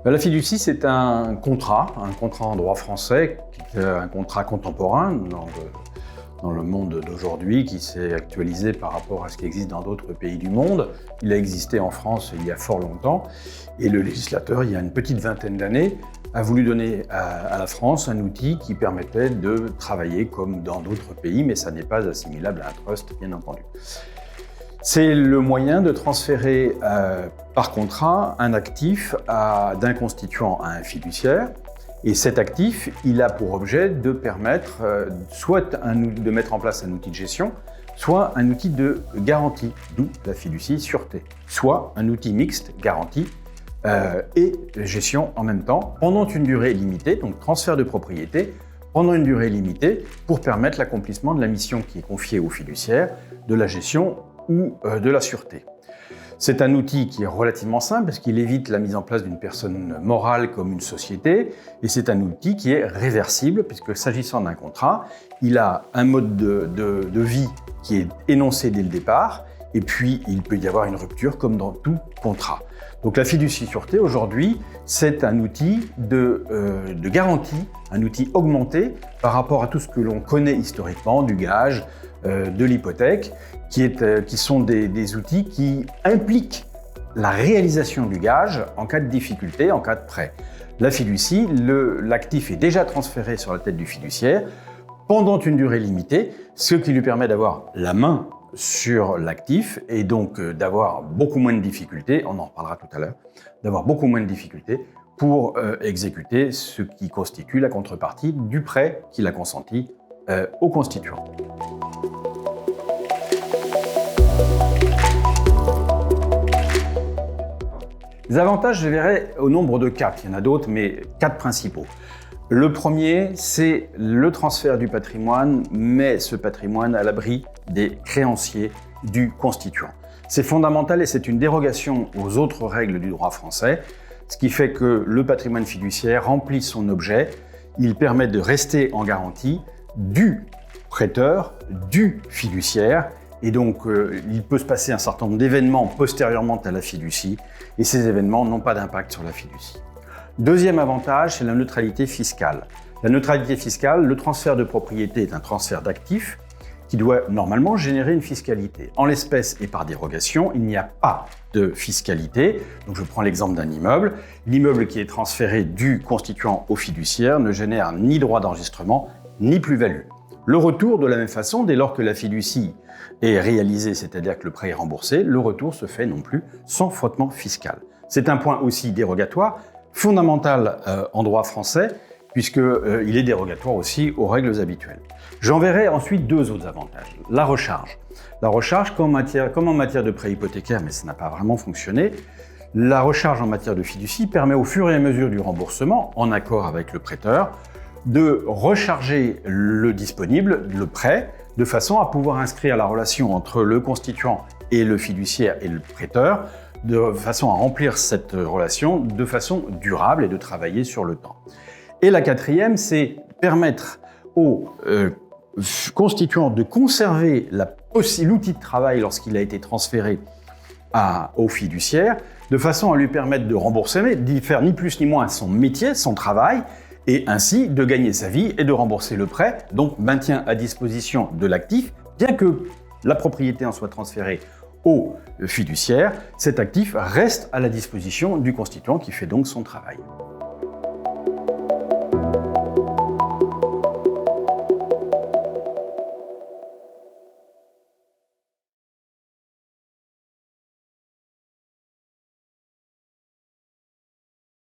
La fiducie, c'est un contrat en droit français, un contrat contemporain dans le monde d'aujourd'hui, qui s'est actualisé par rapport à ce qui existe dans d'autres pays du monde. Il a existé en France il y a fort longtemps, et le législateur, il y a une petite vingtaine d'années, a voulu donner à la France un outil qui permettait de travailler comme dans d'autres pays, mais ça n'est pas assimilable à un trust, bien entendu. C'est le moyen de transférer par contrat un actif d'un constituant à un fiduciaire. Et cet actif, il a pour objet de permettre soit de mettre en place un outil de gestion, soit un outil de garantie, d'où la fiducie sûreté, soit un outil mixte, garantie et gestion en même temps, pendant une durée limitée, donc transfert de propriété, pendant une durée limitée, pour permettre l'accomplissement de la mission qui est confiée au fiduciaire, de la gestion ou de la sûreté. C'est un outil qui est relativement simple parce qu'il évite la mise en place d'une personne morale comme une société, et c'est un outil qui est réversible puisque s'agissant d'un contrat, il a un mode de vie qui est énoncé dès le départ, et puis il peut y avoir une rupture comme dans tout contrat. Donc la fiducie sûreté aujourd'hui, c'est un outil de garantie, un outil augmenté par rapport à tout ce que l'on connaît historiquement du gage, de l'hypothèque, qui sont des outils qui impliquent la réalisation du gage en cas de difficulté, en cas de prêt. La fiducie, l'actif est déjà transféré sur la tête du fiduciaire pendant une durée limitée, ce qui lui permet d'avoir la main sur l'actif et donc d'avoir beaucoup moins de difficultés, on en reparlera tout à l'heure, d'avoir beaucoup moins de difficultés pour exécuter ce qui constitue la contrepartie du prêt qu'il a consenti au constituant. Les avantages, je verrai au nombre de 4. Il y en a d'autres, mais 4 principaux. Le premier, c'est le transfert du patrimoine, mais ce patrimoine à l'abri des créanciers du constituant. C'est fondamental et c'est une dérogation aux autres règles du droit français, ce qui fait que le patrimoine fiduciaire remplit son objet. Il permet de rester en garantie du prêteur, du fiduciaire, et donc il peut se passer un certain nombre d'événements postérieurement à la fiducie, et ces événements n'ont pas d'impact sur la fiducie. Deuxième avantage, c'est la neutralité fiscale. La neutralité fiscale, le transfert de propriété est un transfert d'actifs qui doit normalement générer une fiscalité. En l'espèce et par dérogation, il n'y a pas de fiscalité. Donc je prends l'exemple d'un immeuble. L'immeuble qui est transféré du constituant au fiduciaire ne génère ni droit d'enregistrement, ni plus-value. Le retour, de la même façon, dès lors que la fiducie est réalisée, c'est-à-dire que le prêt est remboursé, le retour se fait non plus sans frottement fiscal. C'est un point aussi dérogatoire, fondamental en droit français, puisqu'il est dérogatoire aussi aux règles habituelles. J'en verrai ensuite 2 autres avantages. La recharge. La recharge, comme en matière de prêt hypothécaire, mais ça n'a pas vraiment fonctionné, la recharge en matière de fiducie permet au fur et à mesure du remboursement, en accord avec le prêteur, de recharger le disponible, le prêt, de façon à pouvoir inscrire la relation entre le constituant et le fiduciaire et le prêteur, de façon à remplir cette relation de façon durable et de travailler sur le temps. Et la quatrième, c'est permettre aux constituants de conserver l'outil de travail lorsqu'il a été transféré au fiduciaire, de façon à lui permettre de rembourser, d'y faire ni plus ni moins son métier, son travail, et ainsi de gagner sa vie et de rembourser le prêt, donc maintien à disposition de l'actif, bien que la propriété en soit transférée au fiduciaire, cet actif reste à la disposition du constituant qui fait donc son travail.